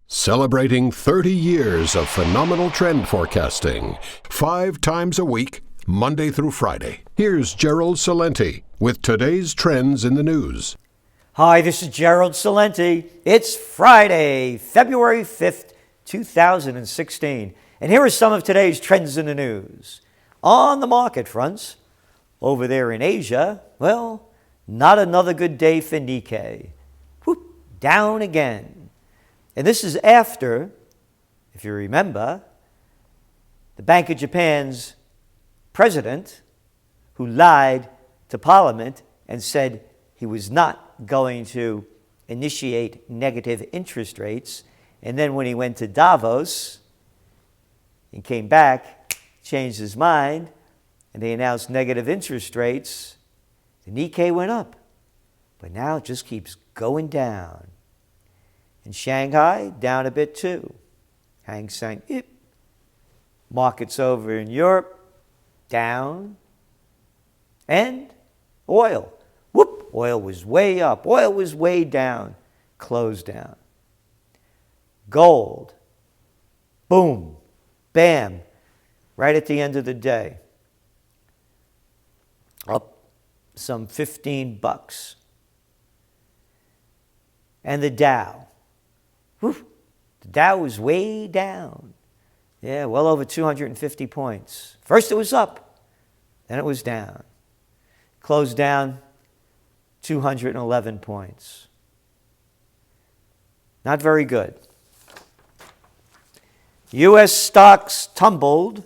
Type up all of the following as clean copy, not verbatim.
Celebrating 30 years of phenomenal trend forecasting, 5 times a week, Monday through Friday. Here's Gerald Celente with today's trends in the news. Hi, this is Gerald Celente. It's Friday, February 5th, 2016. And here are some of today's trends in the news. On the market fronts, over there in Asia, well, not another good day for Nikkei. Whoop, down again. And this is after, if you remember, the Bank of Japan's president, who lied to Parliament and said he was not going to initiate negative interest rates. And then when he went to Davos and came back, changed his mind, and they announced negative interest rates, the Nikkei went up. But now it just keeps going down. In Shanghai, down a bit too. Hang Seng. Markets over in Europe, down. And oil. Whoop, oil was way up. Oil was way down. Closed down. Gold. Boom. Bam. Right at the end of the day. Up some $15. And the Dow. Whew, the Dow was way down. Yeah, well over 250 points. First it was up, then it was down. Closed down 211 points. Not very good. U.S. stocks tumbled,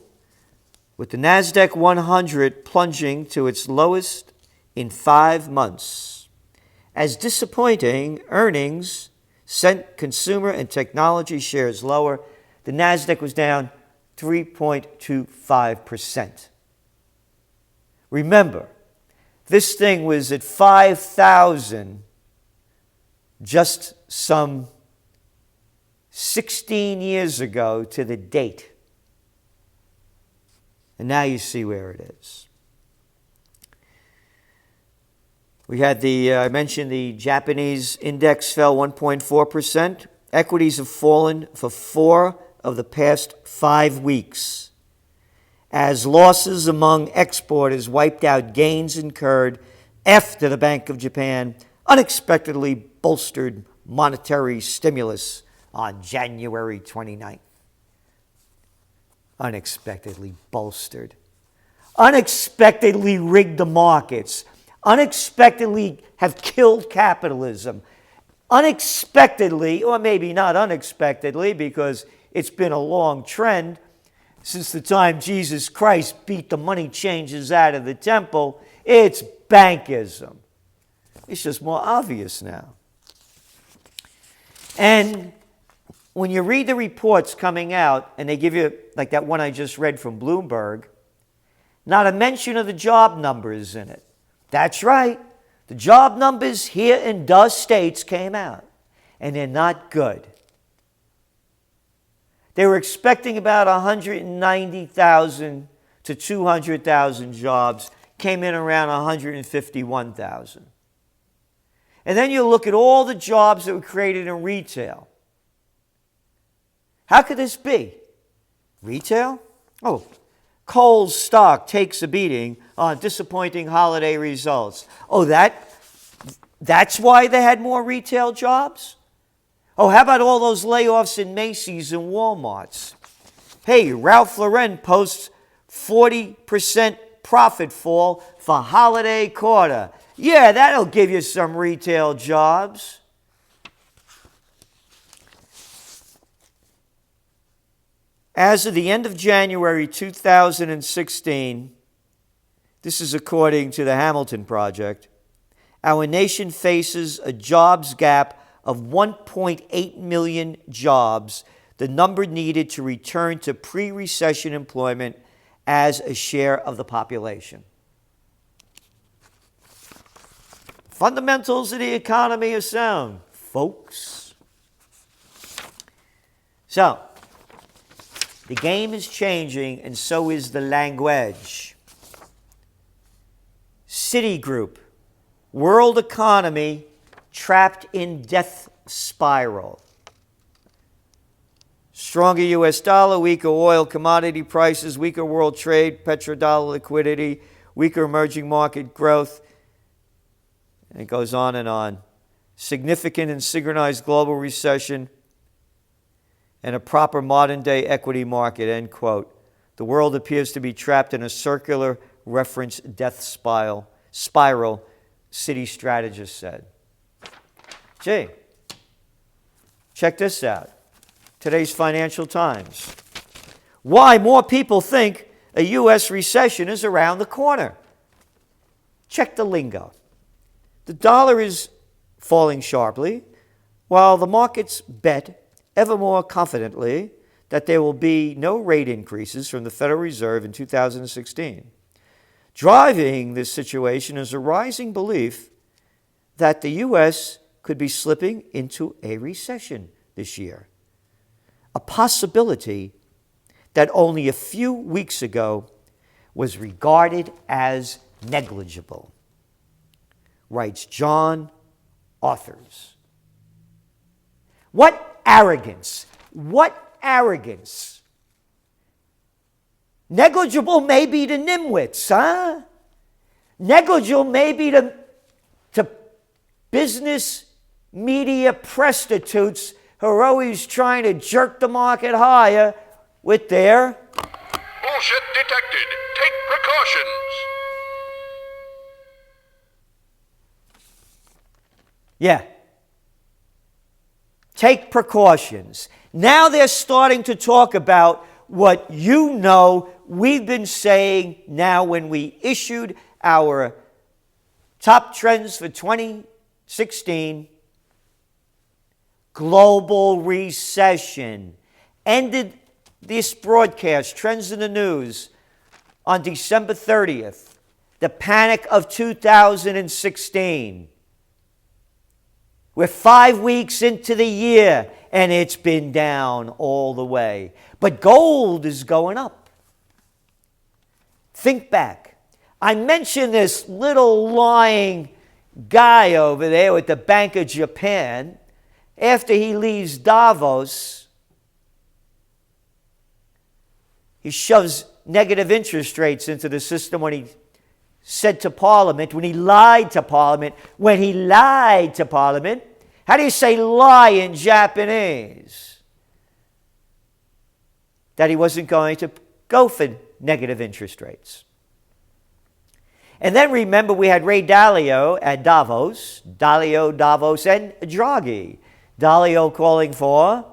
with the NASDAQ 100 plunging to its lowest in 5 months, as disappointing earnings sent consumer and technology shares lower. The NASDAQ was down 3.25%. Remember, this thing was at 5,000 just some 16 years ago to the date. And now you see where it is. We had I mentioned the Japanese index fell 1.4%. Equities have fallen for 4 of the past 5 weeks, as losses among exporters wiped out gains incurred after the Bank of Japan unexpectedly bolstered monetary stimulus on January 29th. Unexpectedly bolstered. Unexpectedly rigged the markets. Unexpectedly have killed capitalism. Unexpectedly, or maybe not unexpectedly, because it's been a long trend since the time Jesus Christ beat the money changers out of the temple, it's bankism. It's just more obvious now. And when you read the reports coming out, and they give you, like that one I just read from Bloomberg, not a mention of the job numbers in it. That's right. The job numbers here in the States came out, and they're not good. They were expecting about 190,000 to 200,000 jobs, came in around 151,000. And then you look at all the jobs that were created in retail. How could this be? Retail? Oh, Kohl's stock takes a beating on disappointing holiday results. Oh, that's why they had more retail jobs? Oh, how about all those layoffs in Macy's and Walmart's? Hey, Ralph Lauren posts 40% profit fall for holiday quarter. Yeah, that'll give you some retail jobs. As of the end of January 2016, this is according to the Hamilton Project, our nation faces a jobs gap of 1.8 million jobs, the number needed to return to pre-recession employment as a share of the population. Fundamentals of the economy are sound, folks. So, the game is changing, and so is the language. Citi Group, world economy trapped in death spiral. Stronger U.S. dollar, weaker oil commodity prices, weaker world trade, petrodollar liquidity, weaker emerging market growth. And it goes on and on. Significant and synchronized global recession and a proper modern-day equity market, end quote. The world appears to be trapped in a circular reference death spiral, Citi strategist said. Gee, check this out. Today's Financial Times. Why more people think a U.S. recession is around the corner. Check the lingo. The dollar is falling sharply, while the markets bet ever more confidently that there will be no rate increases from the Federal Reserve in 2016. Driving this situation is a rising belief that the U.S. could be slipping into a recession this year. A possibility that only a few weeks ago was regarded as negligible, writes John Authors. What arrogance! What arrogance! Negligible may be to nimwits, huh? Negligible may be to business media prostitutes who are always trying to jerk the market higher with their bullshit detected. Take precautions. Yeah. Take precautions. Now they're starting to talk about what you know we've been saying now when we issued our top trends for 2016. Global recession. Ended this broadcast, Trends in the News, on December 30th. The panic of 2016. We're 5 weeks into the year, and it's been down all the way. But gold is going up. Think back. I mentioned this little lying guy over there with the Bank of Japan. After he leaves Davos, he shoves negative interest rates into the system when he said to Parliament, when he lied to Parliament, how do you say lie in Japanese? That he wasn't going to go for negative interest rates. And then remember we had Ray Dalio at Davos, and Draghi. Dalio calling for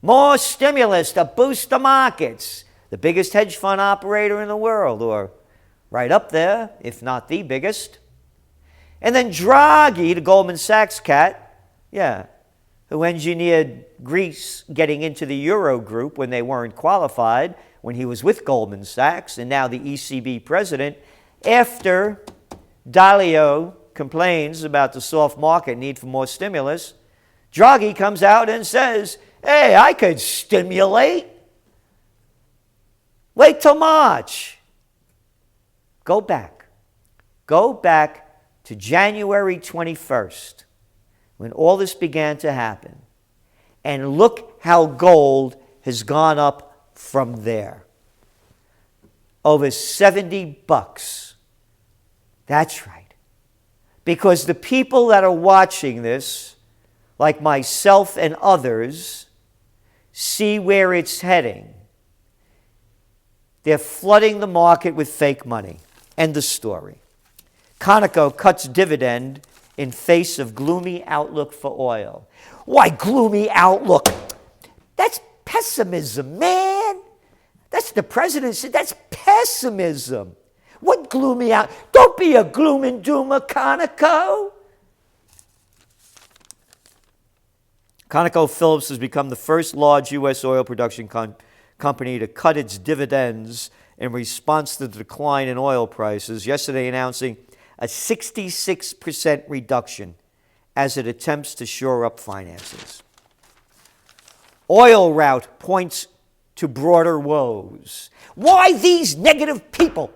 more stimulus to boost the markets. The biggest hedge fund operator in the world, or right up there, if not the biggest. And then Draghi, the Goldman Sachs cat, who engineered Greece getting into the Euro group when they weren't qualified, when he was with Goldman Sachs, and now the ECB president, after Dalio complains about the soft market need for more stimulus, Draghi comes out and says, hey, I could stimulate. Wait till March. Go back to January 21st, when all this began to happen. And look how gold has gone up from there. Over $70. That's right. Because the people that are watching this, like myself and others, see where it's heading. They're flooding the market with fake money. End of story. Conoco cuts dividend in face of gloomy outlook for oil. Why gloomy outlook? That's pessimism, man. That's the president said. That's pessimism. What gloomy out? Don't be a gloom and doomer, Conoco. ConocoPhillips has become the first large U.S. oil production company to cut its dividends in response to the decline in oil prices, yesterday announcing a 66% reduction as it attempts to shore up finances. Oil rout points to broader woes. Why these negative people?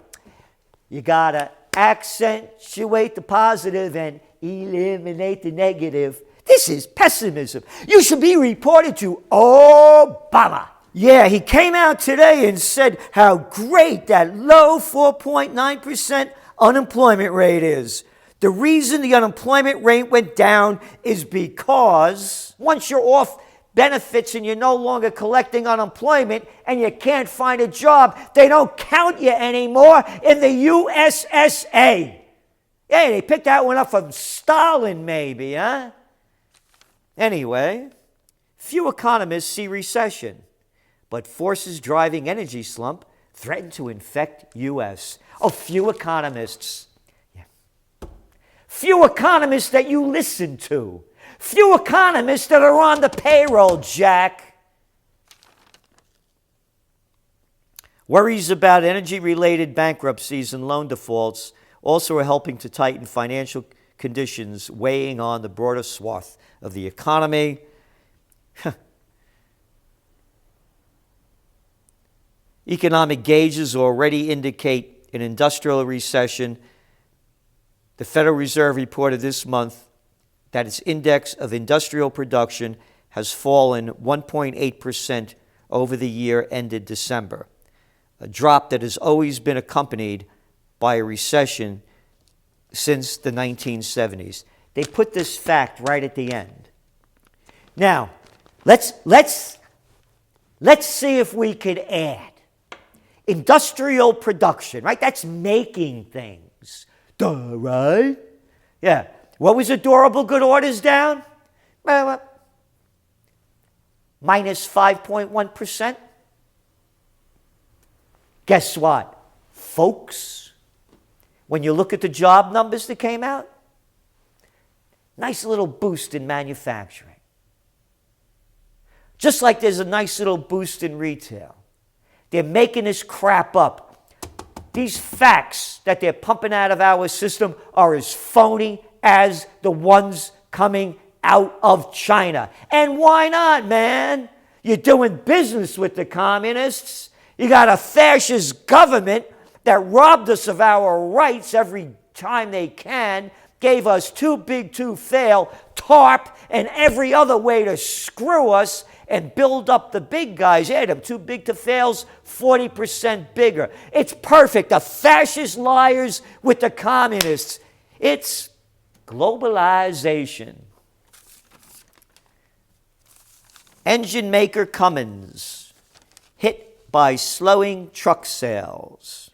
You got to accentuate the positive and eliminate the negative. This is pessimism. You should be reported to Obama. Yeah, he came out today and said how great that low 4.9% unemployment rate is. The reason the unemployment rate went down is because once you're off benefits and you're no longer collecting unemployment and you can't find a job, they don't count you anymore in the USSA. Hey, they picked that one up from Stalin maybe, huh? Anyway, few economists see recession, but forces driving energy slump threaten to infect U.S. Oh, few economists. Yeah. Few economists that you listen to. Few economists that are on the payroll, Jack. Worries about energy-related bankruptcies and loan defaults also are helping to tighten financial conditions, weighing on the broader swath of the economy. Economic gauges already indicate an industrial recession. The Federal Reserve reported this month that its index of industrial production has fallen 1.8% over the year ended December, a drop that has always been accompanied by a recession since the 1970s. They put this fact right at the end. Now, let's see if we could add industrial production, right? That's making things. Duh, right? Yeah. What was the durable good orders down? Well, minus 5.1%. Guess what, folks? When you look at the job numbers that came out, nice little boost in manufacturing. Just like there's a nice little boost in retail. They're making this crap up. These facts that they're pumping out of our system are as phony as the ones coming out of China. And why not, man? You're doing business with the communists. You got a fascist government that robbed us of our rights every time they can, gave us too big to fail, TARP, and every other way to screw us and build up the big guys. Yeah, them too big to fails, 40% bigger. It's perfect. The fascist liars with the communists. It's globalization. Engine maker Cummins hit by slowing truck sales.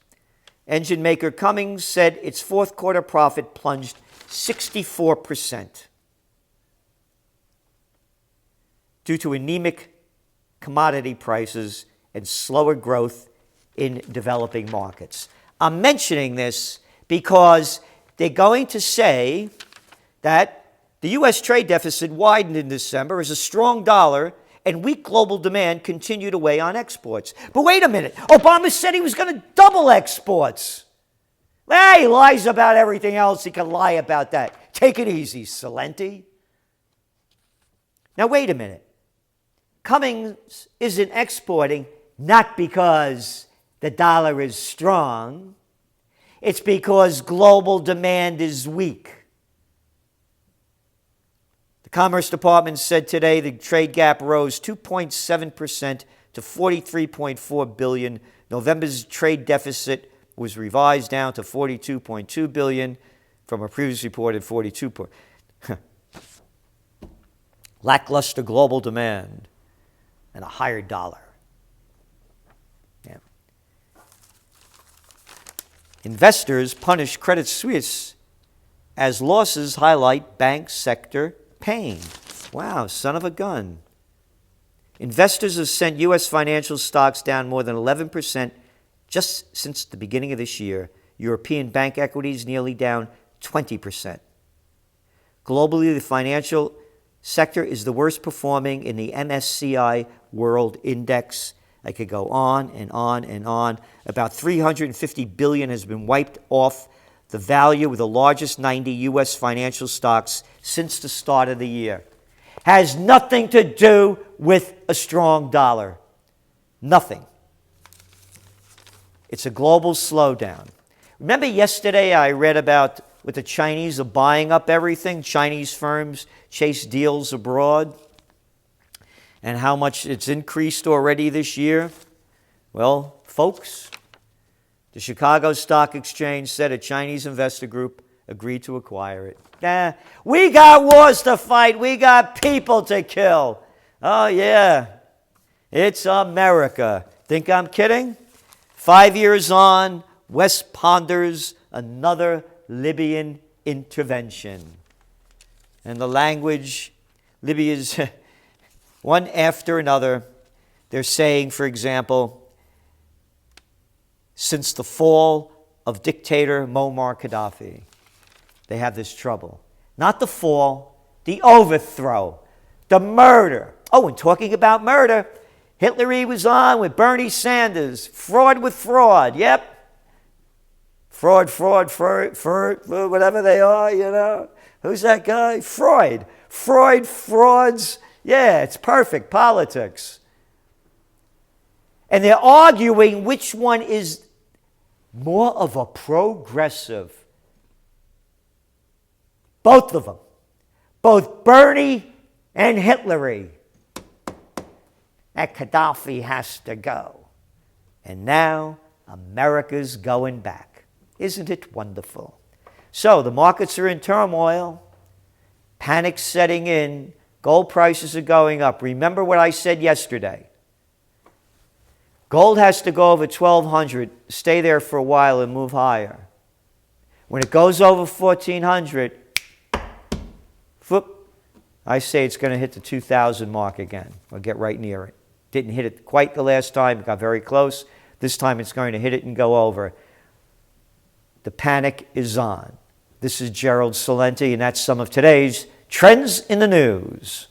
Engine maker Cummins said its fourth quarter profit plunged 64% due to anemic commodity prices and slower growth in developing markets. I'm mentioning this because they're going to say that the U.S. trade deficit widened in December as a strong dollar and weak global demand continue to weigh on exports. But wait a minute. Obama said he was going to double exports. Well, he lies about everything else. He can lie about that. Take it easy, Celente. Now, wait a minute. Cummins isn't exporting not because the dollar is strong. It's because global demand is weak. The Commerce Department said today the trade gap rose 2.7% to $43.4 billion. November's trade deficit was revised down to $42.2 billion from a previously reported $42. Lackluster global demand and a higher dollar. Yeah. Investors punish Credit Suisse as losses highlight bank sector pain. Wow, son of a gun. Investors have sent U.S. financial stocks down more than 11% just since the beginning of this year. European bank equities nearly down 20%. Globally, the financial sector is the worst performing in the MSCI World Index. I could go on and on and on. About $350 billion has been wiped off the value of the largest 90 U.S. financial stocks since the start of the year. Has nothing to do with a strong dollar. Nothing. It's a global slowdown. Remember yesterday I read about what the Chinese are buying up everything? Chinese firms chase deals abroad. and how much it's increased already this year? Well, folks, the Chicago Stock Exchange said a Chinese investor group agreed to acquire it. We got wars to fight. We got people to kill. Oh, yeah. It's America. Think I'm kidding? 5 years on, West ponders another Libyan intervention. And the language, Libya's one after another, they're saying, for example, since the fall of dictator Muammar Gaddafi, they have this trouble. Not the fall, the overthrow, the murder. Oh, and talking about murder, Hitler was on with Bernie Sanders. Fraud with fraud, yep. Fraud, whatever they are, you know. Who's that guy? Freud. Frauds. Yeah, it's perfect. Politics. And they're arguing which one is more of a progressive. Both of them. Both Bernie and Hitler. That Gaddafi has to go. And now America's going back. Isn't it wonderful? So the markets are in turmoil. Panic's setting in. Gold prices are going up. Remember what I said yesterday. Gold has to go over 1,200, stay there for a while and move higher. When it goes over 1,400, I say it's going to hit the 2,000 mark again. We'll get right near it. Didn't hit it quite the last time. It got very close. This time it's going to hit it and go over. The panic is on. This is Gerald Celente, and that's some of today's Trends in the News.